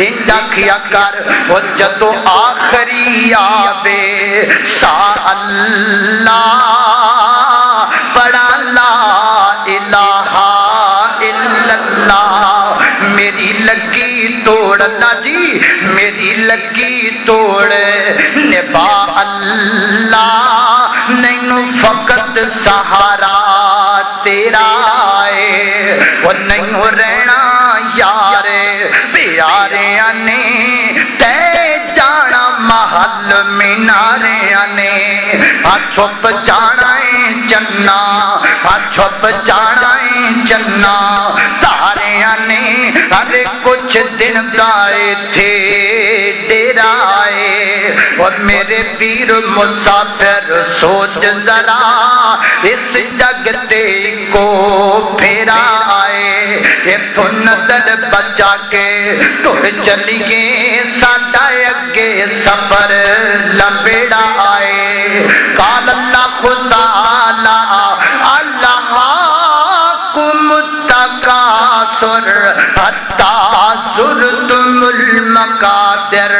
انجا کیا کر وہ جدو آخری آوے سا اللہ پڑھا لا الہ الا اللہ میری لگی توڑ اللہ جی میری لگی توڑ نبا اللہ نہیں فقط سہارا تیرا ہے وہ نہیں رہنا یار پیاریاں نے تے جانا محل میناریاں نے چھپ جانا ہے جنہ چھپ جانا ہے جنہ تاریاں نے ارے کچھ دن گائے تھے ڈیرائے اور میرے پیر مسافر سوچ ذرا اس جگ تے کو پھیرا آئے یہ تو نظر بچا کے تر چلیے ساڈا اگے سفر لمبیڑا آئے قال اللہ خدا اللہ کم تکاثر حتی زرتم المقابر